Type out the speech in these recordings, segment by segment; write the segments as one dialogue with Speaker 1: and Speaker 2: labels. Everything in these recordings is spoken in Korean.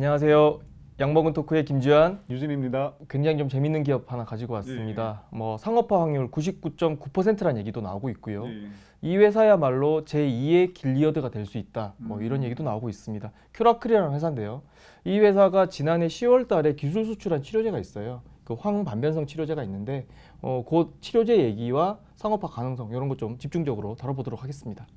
Speaker 1: 안녕하세요. 양먹은 토크의 김주환,
Speaker 2: 유진입니다.
Speaker 1: 굉장히 좀 재밌는 기업 하나 가지고 왔습니다. 상업화 확률 99.9%라는 얘기도 나오고 있고요. 이 회사야말로 제2의 길리어드가 될 수 있다. 이런 얘기도 나오고 있습니다. 큐라클이라는 회사인데요. 이 회사가 지난해 10월 달에 기술 수출한 치료제가 있어요. 그 황반변성 치료제가 있는데 그 치료제 얘기와 상업화 가능성 이런 것 좀 집중적으로 다뤄보도록 하겠습니다.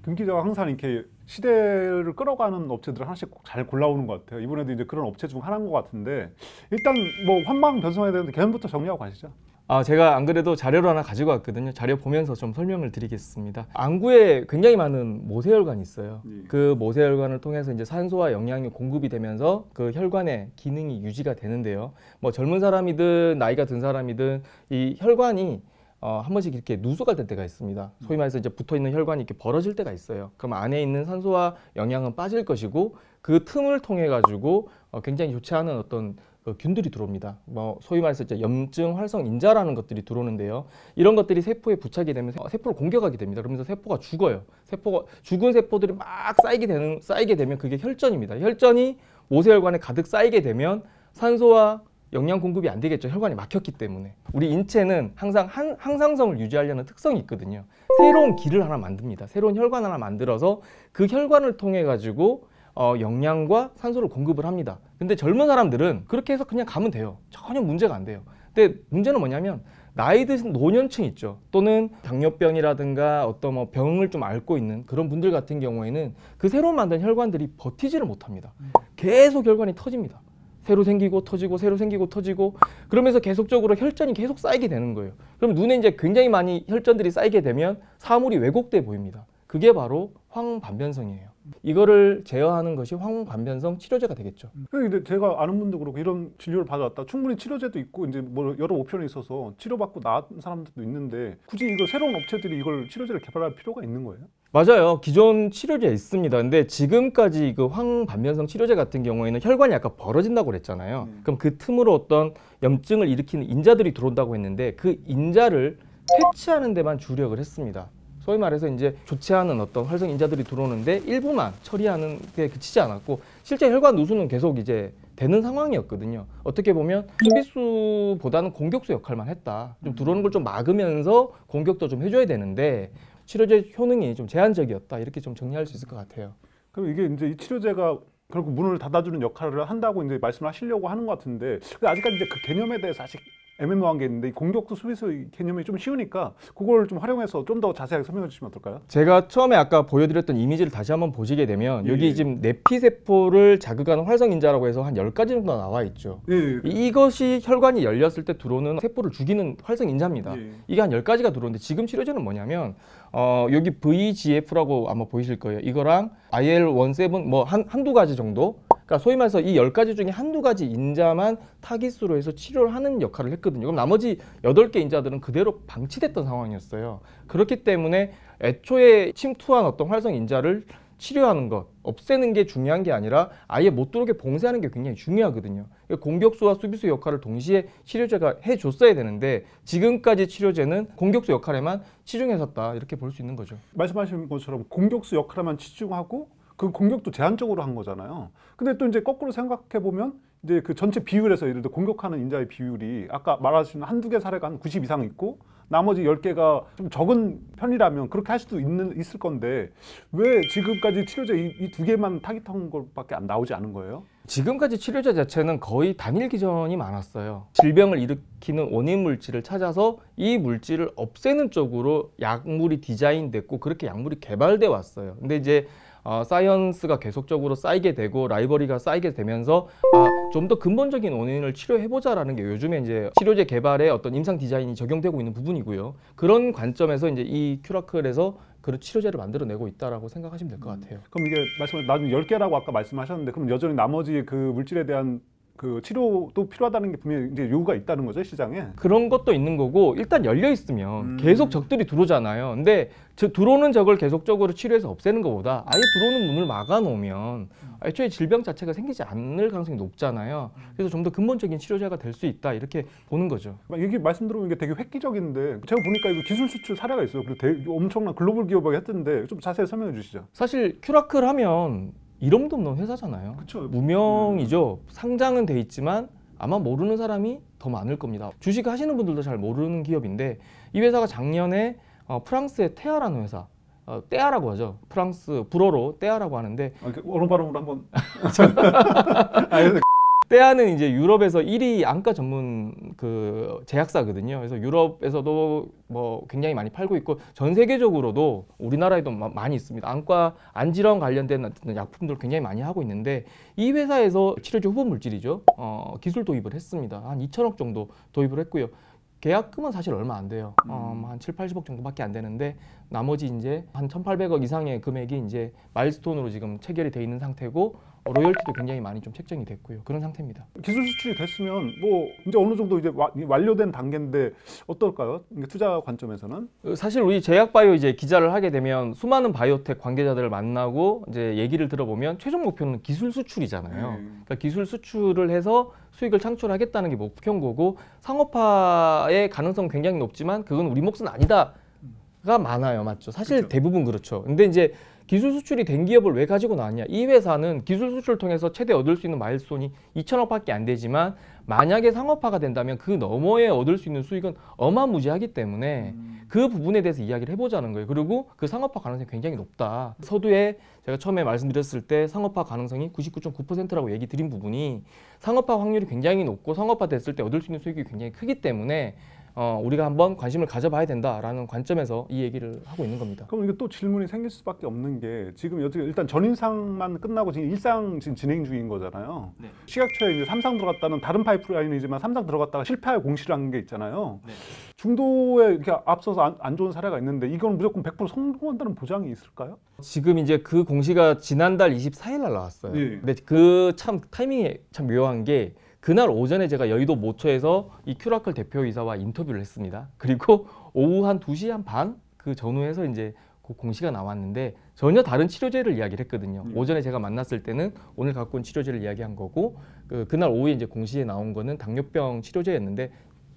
Speaker 2: 김 기자가 항상 이렇게 시대를 끌어가는 업체들을 하나씩 잘 골라오는 것 같아요. 이번에도 이제 그런 업체 중 하나인 것 같은데 일단 뭐 황반변성에 대한 개념부터 정리하고 가시죠.
Speaker 1: 제가 안 그래도 자료를 하나 가지고 왔거든요. 자료 보면서 좀 설명을 드리겠습니다. 안구에 굉장히 많은 모세혈관이 있어요. 그 모세혈관을 통해서 이제 산소와 영양이 공급이 되면서 그 혈관의 기능이 유지가 되는데요. 뭐 젊은 사람이든 나이가 든 사람이든 이 혈관이 한 번씩 이렇게 누수가 될 때가 있습니다. 소위 말해서 이제 붙어 있는 혈관이 이렇게 벌어질 때가 있어요. 그럼 안에 있는 산소와 영양은 빠질 것이고 그 틈을 통해 가지고 굉장히 좋지 않은 어떤 균들이 들어옵니다. 소위 말해서 이제 염증 활성 인자라는 것들이 들어오는데요. 이런 것들이 세포에 부착이 되면서 세포를 공격하게 됩니다. 그러면서 세포가 죽어요. 죽은 세포들이 막 쌓이게 되면 그게 혈전입니다. 혈전이 모세혈관에 가득 쌓이게 되면 산소와 영양 공급이 안 되겠죠. 혈관이 막혔기 때문에. 우리 인체는 항상 항상성을 유지하려는 특성이 있거든요. 새로운 길을 하나 만듭니다. 새로운 혈관 하나 만들어서 그 혈관을 통해 가지고 영양과 산소를 공급을 합니다. 근데 젊은 사람들은 그렇게 해서 그냥 가면 돼요. 전혀 문제가 안 돼요. 근데 문제는 뭐냐면 나이 드신 노년층 있죠. 또는 당뇨병이라든가 어떤 병을 좀 앓고 있는 그런 분들 같은 경우에는 그 새로 만든 혈관들이 버티지를 못합니다. 계속 혈관이 터집니다. 새로 생기고 터지고 새로 생기고 터지고 그러면서 계속적으로 혈전이 계속 쌓이게 되는 거예요. 그럼 눈에 이제 굉장히 많이 혈전들이 쌓이게 되면 사물이 왜곡돼 보입니다. 그게 바로 황반변성이에요. 이거를 제어하는 것이 황반변성 치료제가 되겠죠.
Speaker 2: 근데 제가 아는 분도 그렇고 이런 진료를 받아왔다. 충분히 치료제도 있고 이제 뭐 여러 옵션이 있어서 치료받고 나은 사람들도 있는데 굳이 이걸 새로운 업체들이 이걸 치료제를 개발할 필요가 있는 거예요?
Speaker 1: 맞아요. 기존 치료제 있습니다. 근데 지금까지 그 황반변성 치료제 같은 경우에는 혈관이 아까 벌어진다고 그랬잖아요. 그럼 그 틈으로 어떤 염증을 일으키는 인자들이 들어온다고 했는데 그 인자를 퇴치하는 데만 주력을 했습니다. 소위 말해서 이제 좋지 않은 어떤 활성 인자들이 들어오는데 일부만 처리하는 게 그치지 않았고 실제 혈관 누수는 계속 이제 되는 상황이었거든요. 어떻게 보면 수비수보다는 공격수 역할만 했다. 좀 들어오는 걸 좀 막으면서 공격도 좀 해줘야 되는데 치료제 효능이 좀 제한적이었다. 이렇게 좀 정리할 수 있을 것 같아요.
Speaker 2: 그럼 이게 이제 이 치료제가 결국 문을 닫아주는 역할을 한다고 이제 말씀하시려고 하는 것 같은데 근데 아직까지 이제 그 개념에 대해서 아직 애매모호한 게 있는데 공격수 수비수 개념이 좀 쉬우니까 그걸 좀 활용해서 좀 더 자세하게 설명해 주시면 어떨까요?
Speaker 1: 제가 처음에 아까 보여드렸던 이미지를 다시 한번 보시게 되면 여기 지금 내피세포를 자극하는 활성인자라고 해서 한 10가지 정도 나와 있죠. 이것이 혈관이 열렸을 때 들어오는 세포를 죽이는 활성인자입니다. 이게 한 10가지가 들어오는데 지금 치료제는 뭐냐면 여기 VEGF라고 아마 보이실 거예요. 이거랑 IL-17 뭐 한두 가지 정도? 그러니까 소위 말해서 이 10가지 중에 한두 가지 인자만 타깃으로 해서 치료를 하는 역할을 했거든요. 그럼 나머지 8개 인자들은 그대로 방치됐던 상황이었어요. 그렇기 때문에 애초에 침투한 어떤 활성 인자를 치료하는 것, 없애는 게 중요한 게 아니라 아예 못 들어오게 봉쇄하는 게 굉장히 중요하거든요. 공격수와 수비수 역할을 동시에 치료제가 해줬어야 되는데 지금까지 치료제는 공격수 역할에만 치중했었다. 이렇게 볼 수 있는 거죠.
Speaker 2: 말씀하신 것처럼 공격수 역할에만 치중하고 그 공격도 제한적으로 한 거잖아요. 근데 또 이제 거꾸로 생각해 보면 이제 그 전체 비율에서 예를 들어 공격하는 인자의 비율이 아까 말하신 한두 개 사례가 한 90 이상 있고 나머지 10개가 좀 적은 편이라면 그렇게 할 수도 있을 건데 왜 지금까지 치료제 이 두 개만 타깃한 것밖에 안 나오지 않은 거예요?
Speaker 1: 지금까지 치료제 자체는 거의 단일 기전이 많았어요. 질병을 일으키는 원인 물질을 찾아서 이 물질을 없애는 쪽으로 약물이 디자인됐고 그렇게 약물이 개발돼 왔어요. 근데 이제 사이언스가 계속적으로 쌓이게 되고 라이벌리가 쌓이게 되면서 좀 더 근본적인 원인을 치료해보자라는 게 요즘에 이제 치료제 개발에 어떤 임상 디자인이 적용되고 있는 부분이고요. 그런 관점에서 이제 이 큐라클에서 그런 치료제를 만들어내고 있다라고 생각하시면 될 것 같아요.
Speaker 2: 그럼 이게 나중에 10개라고 아까 말씀하셨는데 그럼 여전히 나머지 그 물질에 대한 그 치료도 필요하다는 게 분명히 이제 요구가 있다는 거죠, 시장에?
Speaker 1: 그런 것도 있는 거고 일단 열려 있으면 계속 적들이 들어오잖아요. 근데 들어오는 적을 계속적으로 치료해서 없애는 것보다 아예 들어오는 문을 막아 놓으면 애초에 질병 자체가 생기지 않을 가능성이 높잖아요. 그래서 좀 더 근본적인 치료제가 될 수 있다 이렇게 보는 거죠.
Speaker 2: 이게 말씀 들어보면 이게 되게 획기적인데 제가 보니까 이거 기술 수출 사례가 있어요. 그리고 엄청난 글로벌 기업이 했던데 좀 자세히 설명해 주시죠.
Speaker 1: 사실 큐라클 하면 이름도 없는 회사잖아요.
Speaker 2: 그쵸.
Speaker 1: 무명이죠. 상장은 돼 있지만 아마 모르는 사람이 더 많을 겁니다. 주식 하시는 분들도 잘 모르는 기업인데 이 회사가 작년에 프랑스의 테아라는 회사, 떼아라고 하죠. 프랑스 불어로 떼아라고 하는데
Speaker 2: 언어 발음으로 한번.
Speaker 1: 떼아는 이제 유럽에서 1위 안과 전문 그 제약사거든요. 그래서 유럽에서도 뭐 굉장히 많이 팔고 있고 전 세계적으로도 우리나라에도 많이 있습니다. 안과 안질환 관련된 약품들 굉장히 많이 하고 있는데 이 회사에서 치료제 후보 물질이죠. 기술 도입을 했습니다. 한 2천억 정도 도입을 했고요. 계약금은 사실 얼마 안 돼요. 한 7, 80억 정도밖에 안 되는데 나머지 이제 한 1,800억 이상의 금액이 이제 마일스톤으로 지금 체결이 돼 있는 상태고 로열티도 굉장히 많이 좀 책정이 됐고요. 그런 상태입니다.
Speaker 2: 기술 수출이 됐으면 뭐 이제 어느 정도 이제 완료된 단계인데 어떨까요? 투자 관점에서는?
Speaker 1: 사실 우리 제약바이오 이제 기자를 하게 되면 수많은 바이오텍 관계자들을 만나고 이제 얘기를 들어보면 최종 목표는 기술 수출이잖아요. 그러니까 기술 수출을 해서 수익을 창출하겠다는 게 목표인 거고 상업화의 가능성은 굉장히 높지만 그건 우리 몫은 아니다가 많아요. 맞죠? 사실
Speaker 2: 그렇죠.
Speaker 1: 대부분 그렇죠. 근데 이제 기술 수출이 된 기업을 왜 가지고 나왔냐? 이 회사는 기술 수출을 통해서 최대 얻을 수 있는 마일스톤이 2천억밖에 안 되지만 만약에 상업화가 된다면 그 너머에 얻을 수 있는 수익은 어마무지하기 때문에 그 부분에 대해서 이야기를 해보자는 거예요. 그리고 그 상업화 가능성이 굉장히 높다. 서두에 제가 처음에 말씀드렸을 때 상업화 가능성이 99.9%라고 얘기 드린 부분이 상업화 확률이 굉장히 높고 상업화 됐을 때 얻을 수 있는 수익이 굉장히 크기 때문에 우리가 한번 관심을 가져봐야 된다라는 관점에서 이 얘기를 하고 있는 겁니다.
Speaker 2: 그럼 이게 또 질문이 생길 수밖에 없는 게 지금 여기 일단 전인상만 끝나고 지금 일상 지금 진행 중인 거잖아요.
Speaker 1: 네.
Speaker 2: 식약처에 이제 삼상 들어갔다는 다른 파이프라인이지만 삼상 들어갔다가 실패하고 공시를 한 게 있잖아요.
Speaker 1: 네.
Speaker 2: 중도에 이렇게 앞서서 안 좋은 사례가 있는데 이건 무조건 100% 성공한다는 보장이 있을까요?
Speaker 1: 지금 이제 그 공시가 지난달 24일 날 나왔어요.
Speaker 2: 예.
Speaker 1: 근데 그 참 타이밍이 참 묘한 게 그날 오전에 제가 여의도 모처에서 이 큐라클 대표이사와 인터뷰를 했습니다. 그리고 오후 한 2시 한 반 그 전후에서 이제 그 공시가 나왔는데 전혀 다른 치료제를 이야기를 했거든요. 오전에 제가 만났을 때는 오늘 갖고 온 치료제를 이야기한 거고 그날 오후에 이제 공시에 나온 거는 당뇨병 치료제였는데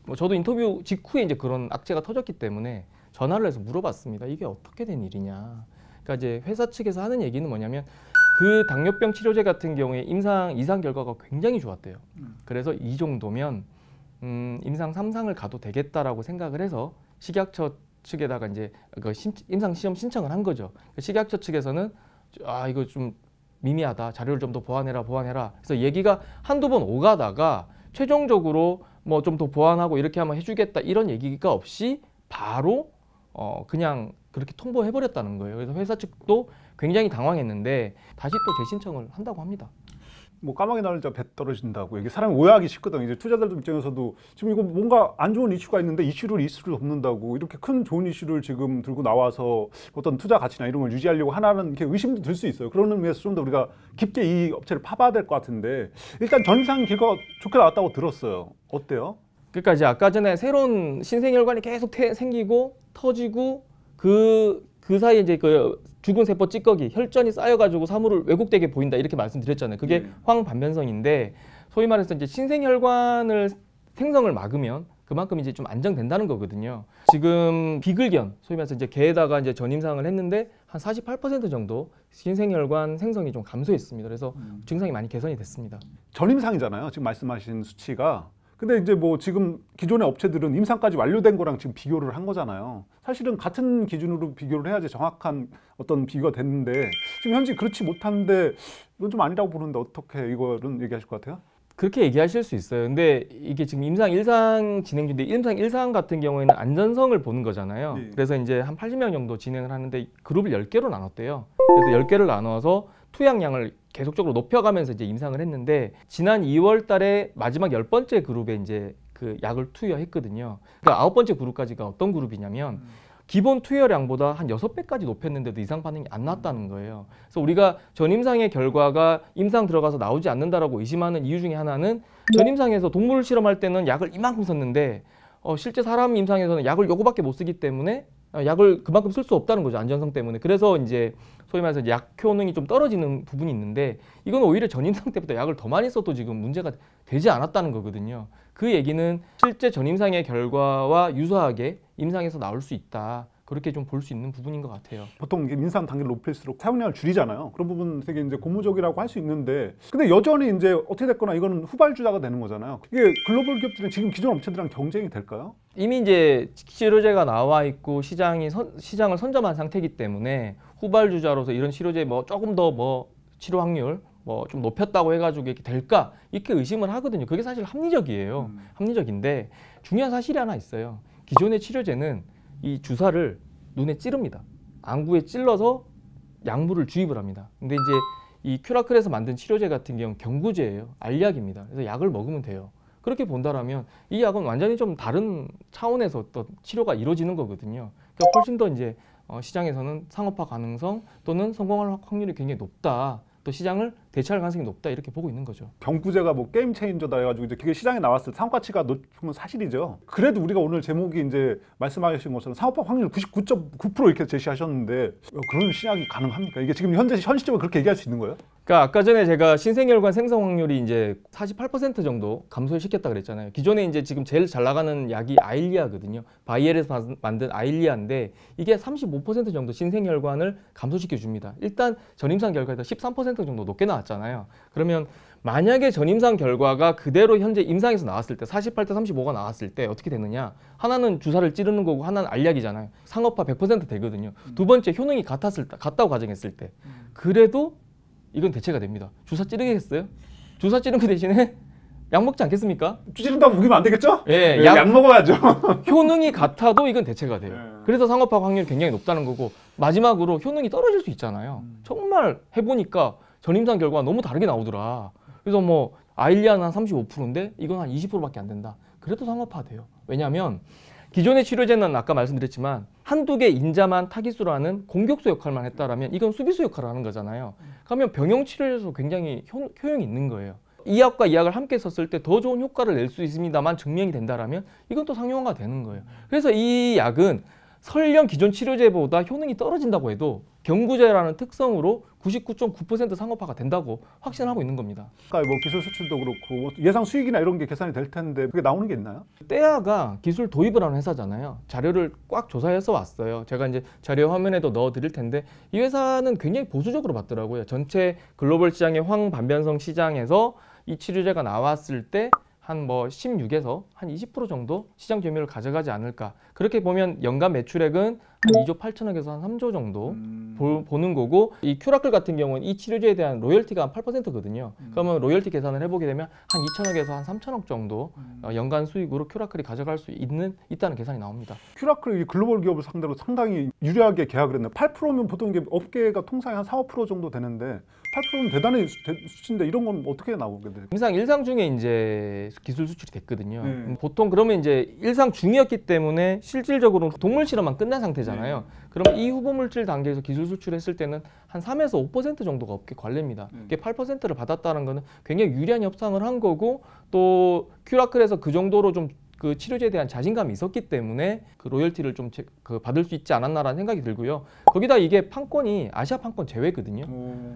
Speaker 1: 뭐 저도 인터뷰 직후에 이제 그런 악재가 터졌기 때문에 전화를 해서 물어봤습니다. 이게 어떻게 된 일이냐. 그러니까 이제 회사 측에서 하는 얘기는 뭐냐면 그 당뇨병 치료제 같은 경우에 이상 결과가 굉장히 좋았대요. 그래서 이 정도면 임상 3상을 가도 되겠다라고 생각을 해서 식약처 측에다가 이제 그 임상 시험 신청을 한 거죠. 식약처 측에서는 이거 좀 미미하다. 자료를 좀 더 보완해라. 그래서 얘기가 한두 번 오가다가 최종적으로 뭐 좀 더 보완하고 이렇게 하면 해주겠다 이런 얘기가 없이 바로 그냥 그렇게 통보해버렸다는 거예요. 그래서 회사 측도 굉장히 당황했는데 다시 또 재신청을 한다고 합니다.
Speaker 2: 뭐 까마귀 날자 배 떨어진다고 이게 사람이 오해하기 쉽거든요. 이제 투자자들 입장에서도 지금 이거 뭔가 안 좋은 이슈가 있는데 이슈를 없는다고 이렇게 큰 좋은 이슈를 지금 들고 나와서 어떤 투자 가치나 이런 걸 유지하려고 하나는 이렇게 의심도 들 수 있어요. 그런 의미에서 좀 더 우리가 깊게 이 업체를 파봐야 될 것 같은데 일단 전상 결과가 좋게 나왔다고 들었어요. 어때요?
Speaker 1: 그러니까 이제 아까 전에 새로운 신생혈관이 계속 생기고 터지고 그 사이에 이제 그 죽은 세포 찌꺼기, 혈전이 쌓여가지고 사물을 왜곡되게 보인다 이렇게 말씀드렸잖아요. 그게 황반변성인데 소위 말해서 이제 신생혈관을 생성을 막으면 그만큼 이제 좀 안정된다는 거거든요. 지금 비글견, 소위 말해서 이제 개에다가 이제 전임상을 했는데 한 48% 정도 신생혈관 생성이 좀 감소했습니다. 그래서 증상이 많이 개선이 됐습니다.
Speaker 2: 전임상이잖아요. 지금 말씀하신 수치가. 근데 이제 뭐 지금 기존의 업체들은 임상까지 완료된 거랑 지금 비교를 한 거잖아요. 사실은 같은 기준으로 비교를 해야지 정확한 어떤 비교가 됐는데 지금 현재 그렇지 못한데 이건 좀 아니라고 보는데 어떻게 이거는 얘기하실 것 같아요?
Speaker 1: 그렇게 얘기하실 수 있어요. 근데 이게 지금 임상 1상 진행 중인데 임상 1상 같은 경우에는 안전성을 보는 거잖아요.
Speaker 2: 네.
Speaker 1: 그래서 이제 한 80명 정도 진행을 하는데 그룹을 10개로 나눴대요. 그래서 10개를 나눠서 투약량을 계속적으로 높여가면서 이제 임상을 했는데 지난 2월 달에 마지막 10번째 그룹에 이제 그 약을 투여했거든요. 그러니까 9번째 그룹까지가 어떤 그룹이냐면 기본 투여량보다 한 6배까지 높였는데도 이상 반응이 안 났다는 거예요. 그래서 우리가 전임상의 결과가 임상 들어가서 나오지 않는다라고 의심하는 이유 중에 하나는 전임상에서 동물 실험할 때는 약을 이만큼 썼는데 실제 사람 임상에서는 약을 요거밖에 못 쓰기 때문에 약을 그만큼 쓸 수 없다는 거죠. 안전성 때문에. 그래서 이제 소위 말해서 약 효능이 좀 떨어지는 부분이 있는데 이건 오히려 전임상 때보다 약을 더 많이 써도 지금 문제가 되지 않았다는 거거든요. 그 얘기는 실제 전임상의 결과와 유사하게 임상에서 나올 수 있다. 그렇게 좀 볼 수 있는 부분인 것 같아요.
Speaker 2: 보통 이게 인상 단계를 높일수록 사용량을 줄이잖아요. 그런 부분 되게 이제 고무적이라고 할 수 있는데, 근데 여전히 이제 어떻게 됐거나 이거는 후발주자가 되는 거잖아요. 이게 글로벌 기업들은 지금 기존 업체들이랑 경쟁이 될까요?
Speaker 1: 이미 이제 치료제가 나와 있고 시장을 선점한 상태이기 때문에 후발주자로서 이런 치료제 뭐 조금 더 뭐 치료 확률 뭐 좀 높였다고 해가지고 이렇게 될까 이렇게 의심을 하거든요. 그게 사실 합리적이에요. 합리적인데 중요한 사실이 하나 있어요. 기존의 치료제는 이 주사를 눈에 찌릅니다. 안구에 찔러서 약물을 주입을 합니다. 근데 이제 이 큐라클에서 만든 치료제 같은 경우는 경구제예요. 알약입니다. 그래서 약을 먹으면 돼요. 그렇게 본다라면 이 약은 완전히 좀 다른 차원에서 어떤 치료가 이루어지는 거거든요. 그러니까 훨씬 더 이제 시장에서는 상업화 가능성 또는 성공할 확률이 굉장히 높다. 또 시장을 대체할 가능성이 높다 이렇게 보고 있는 거죠.
Speaker 2: 경구제가 뭐 게임 체인저다 해가지고 이제 그게 시장에 나왔을 때 상가치가 높으면 사실이죠. 그래도 우리가 오늘 제목이 이제 말씀하신 것처럼 상업화 확률 99.9% 이렇게 제시하셨는데 그런 신약이 가능합니까? 이게 지금 현실적으로 그렇게 얘기할 수 있는 거예요?
Speaker 1: 그러니까 아까 전에 제가 신생혈관 생성 확률이 이제 48% 정도 감소시켰다 그랬잖아요. 기존에 이제 지금 제일 잘 나가는 약이 아일리아거든요. 바이엘에서 만든 아일리아인데 이게 35% 정도 신생혈관을 감소시켜 줍니다. 일단 전임상 결과에서 13% 정도 높게 나왔잖아요. 그러면 만약에 전임상 결과가 그대로 현재 임상에서 나왔을 때 48대 35가 나왔을 때 어떻게 되느냐? 하나는 주사를 찌르는 거고 하나는 알약이잖아요. 상업화 100% 되거든요. 두 번째 효능이 같다고 가정했을 때 그래도 이건 대체가 됩니다. 주사 찌르겠어요? 주사 찌른 그 대신에 약 먹지 않겠습니까?
Speaker 2: 찌른다고 우기면 안 되겠죠?
Speaker 1: 예,
Speaker 2: 네, 약 먹어야죠.
Speaker 1: 효능이 같아도 이건 대체가 돼요.
Speaker 2: 네.
Speaker 1: 그래서 상업화 확률이 굉장히 높다는 거고 마지막으로 효능이 떨어질 수 있잖아요. 정말 해보니까 전임상 결과가 너무 다르게 나오더라. 그래서 뭐 아일리아는 한 35%인데 이건 한 20%밖에 안 된다. 그래도 상업화 돼요. 왜냐하면 기존의 치료제는 아까 말씀드렸지만 한두 개 인자만 타깃수로 하는 공격수 역할만 했다라면 이건 수비수 역할을 하는 거잖아요. 그러면 병용 치료에서 굉장히 효용이 있는 거예요. 이 약과 이 약을 함께 썼을 때 더 좋은 효과를 낼 수 있습니다만 증명이 된다라면 이건 또 상용화가 되는 거예요. 그래서 이 약은 설령 기존 치료제보다 효능이 떨어진다고 해도 경구제라는 특성으로 99.9% 상업화가 된다고 확신하고 있는 겁니다.
Speaker 2: 그러니까 뭐 기술 수출도 그렇고 뭐 예상 수익이나 이런 게 계산이 될 텐데 그게 나오는 게 있나요?
Speaker 1: 떼아가 기술 도입을 하는 회사잖아요. 자료를 꽉 조사해서 왔어요. 제가 이제 자료 화면에도 넣어 드릴 텐데 이 회사는 굉장히 보수적으로 봤더라고요. 전체 글로벌 시장의 황반변성 시장에서 이 치료제가 나왔을 때 한 뭐 16에서 한 20% 정도 시장 점유율을 가져가지 않을까. 그렇게 보면 연간 매출액은 한 2조 8천억에서 한 3조 정도 보는 거고 이 큐라클 같은 경우는 이 치료제에 대한 로열티가 한 8%거든요. 그러면 로열티 계산을 해보게 되면 한 2천억에서 한 3천억 정도 연간 수익으로 큐라클이 가져갈 수 있다는 계산이 나옵니다.
Speaker 2: 큐라클이 글로벌 기업을 상대로 상당히 유리하게 계약을 했네요. 8%면 보통 이게 업계가 통상이 한 4, 5% 정도 되는데 8%는 대단히 수치인데 이런 건 어떻게 나오게 돼요?
Speaker 1: 임상 1상 중에 이제 기술 수출이 됐거든요. 보통 그러면 이제 1상 중이었기 때문에 실질적으로 동물 실험만 끝난 상태잖아요. 그럼 이 후보 물질 단계에서 기술 수출했을 때는 한 3에서 5% 정도가 업계 관례입니다. 이게 8%를 받았다는 거는 굉장히 유리한 협상을 한 거고 또 큐라클에서 그 정도로 좀 그 치료제에 대한 자신감이 있었기 때문에 그 로열티를 좀 받을 수 있지 않았나라는 생각이 들고요. 거기다 이게 판권이 아시아 판권 제외거든요.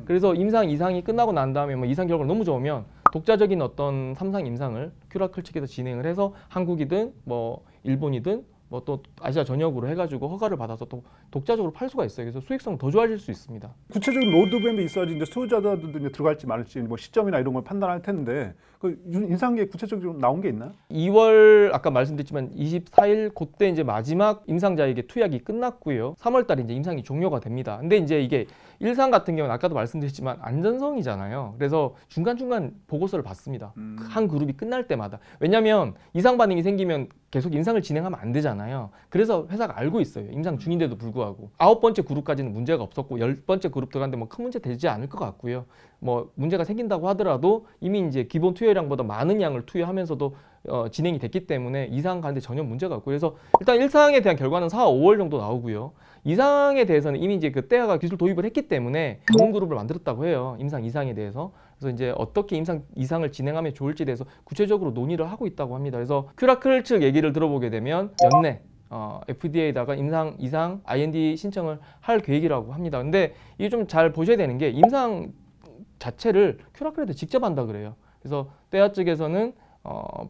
Speaker 1: 그래서 임상 2상이 끝나고 난 다음에 뭐 2상 결과가 너무 좋으면 독자적인 어떤 3상 임상을 큐라클 측에서 진행을 해서 한국이든 뭐 일본이든 뭐 또 아시아 전역으로 해가지고 허가를 받아서 또 독자적으로 팔 수가 있어요. 그래서 수익성 더 좋아질 수 있습니다.
Speaker 2: 구체적인 로드맵이 있어야지 이제 수요자들도 이제 들어갈지 말지 뭐 시점이나 이런 걸 판단할 텐데 그 인상계 구체적으로 나온 게 있나요?
Speaker 1: 2월 아까 말씀드렸지만 24일 그때 이제 마지막 임상자에게 투약이 끝났고요. 3월 달에 이제 임상이 종료가 됩니다. 근데 이제 이게 1상 같은 경우는 아까도 말씀드렸지만 안전성이잖아요. 그래서 중간중간 보고서를 받습니다. 한 그룹이 끝날 때마다. 왜냐하면 이상 반응이 생기면 계속 임상을 진행하면 안 되잖아요. 그래서 회사가 알고 있어요. 임상 중인데도 불구하고 9번째 그룹까지는 문제가 없었고 10번째 그룹 들어갔는데 뭐 큰 문제 되지 않을 것 같고요. 뭐 문제가 생긴다고 하더라도 이미 이제 기본 투여량보다 많은 양을 투여하면서도 진행이 됐기 때문에 2상 가는데 전혀 문제가 없고 그래서 일단 1상에 대한 결과는 4, 5월 정도 나오고요. 2상에 대해서는 이미 이제 그 떼아가 기술 도입을 했기 때문에 전문 그룹을 만들었다고 해요. 임상 2상에 대해서. 그래서 이제 어떻게 임상 2상을 진행하면 좋을지에 대해서 구체적으로 논의를 하고 있다고 합니다. 그래서 큐라클 측 얘기를 들어보게 되면 연내 FDA에다가 임상 2상 IND 신청을 할 계획이라고 합니다. 근데 이게 좀 잘 보셔야 되는 게 임상 자체를 큐라클에도 직접 한다 그래요. 그래서 떼아 측에서는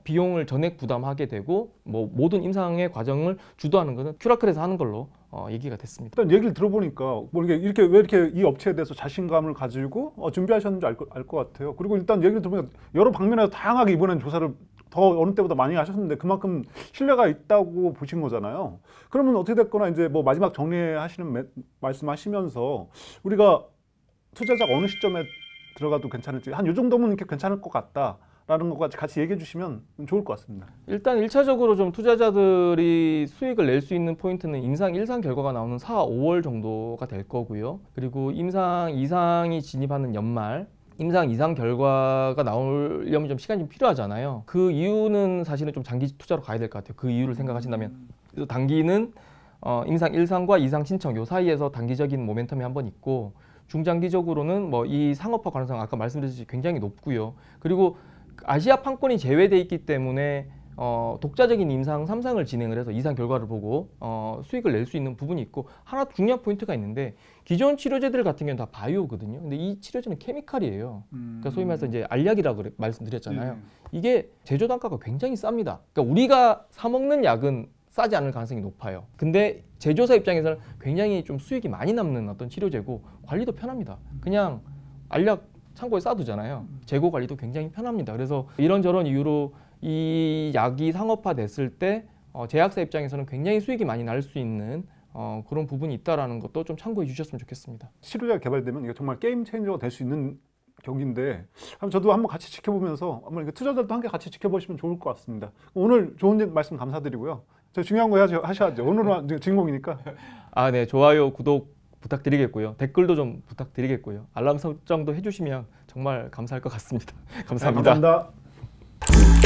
Speaker 1: 비용을 전액 부담하게 되고 뭐 모든 임상의 과정을 주도하는 것은 큐라클에서 하는 걸로 얘기가 됐습니다.
Speaker 2: 일단 얘기를 들어보니까 뭐 이렇게 왜 이렇게 이 업체에 대해서 자신감을 가지고 준비하셨는지 알 것 같아요. 그리고 일단 얘기를 들어보니까 여러 방면에서 다양하게 이번엔 조사를 더 어느 때보다 많이 하셨는데 그만큼 신뢰가 있다고 보신 거잖아요. 그러면 어떻게 됐거나 이제 뭐 마지막 정리하시는 말씀하시면서 우리가 투자자가 어느 시점에 들어가도 괜찮을지 한 요 정도면 이렇게 괜찮을 것 같다라는 것까지 같이 얘기해 주시면 좋을 것 같습니다.
Speaker 1: 일단 1차적으로 좀 투자자들이 수익을 낼 수 있는 포인트는 임상 1상 결과가 나오는 4, 5월 정도가 될 거고요. 그리고 임상 2상이 진입하는 연말, 임상 2상 결과가 나오려면 좀 시간이 좀 필요하잖아요. 그 이유는 사실은 좀 장기 투자로 가야 될 것 같아요. 그 이유를 생각하신다면. 그래서 단기는 임상 1상과 2상 신청 요 사이에서 단기적인 모멘텀이 한번 있고, 중장기적으로는 뭐 이 상업화 가능성 아까 말씀드렸듯이 굉장히 높고요. 그리고 아시아 판권이 제외돼 있기 때문에 독자적인 임상 3상을 진행을 해서 2상 결과를 보고 수익을 낼 수 있는 부분이 있고, 하나 중요한 포인트가 있는데 기존 치료제들 같은 경우는 다 바이오거든요. 근데 이 치료제는 케미칼이에요. 그러니까 소위 말해서 이제 알약이라고 말씀드렸잖아요. 이게 제조 단가가 굉장히 쌉니다. 그러니까 우리가 사 먹는 약은 싸지 않을 가능성이 높아요. 근데 제조사 입장에서는 굉장히 좀 수익이 많이 남는 어떤 치료제고 관리도 편합니다. 그냥 알약 창고에 싸두잖아요. 재고 관리도 굉장히 편합니다. 그래서 이런저런 이유로 이 약이 상업화됐을 때 제약사 입장에서는 굉장히 수익이 많이 날 수 있는 그런 부분이 있다라는 것도 좀 참고해 주셨으면 좋겠습니다.
Speaker 2: 치료제가 개발되면 이게 정말 게임 체인저가 될 수 있는 경기인데 저도 한번 같이 지켜보면서 한번 투자자들도 함께 같이 지켜보시면 좋을 것 같습니다. 오늘 좋은 말씀 감사드리고요. 저 중요한 거 하셔야죠. 오늘은 주인공이니까.
Speaker 1: 네. 좋아요, 구독 부탁드리겠고요. 댓글도 좀 부탁드리겠고요. 알람 설정도 해주시면 정말 감사할 것 같습니다. 감사합니다.
Speaker 2: 네, 감사합니다.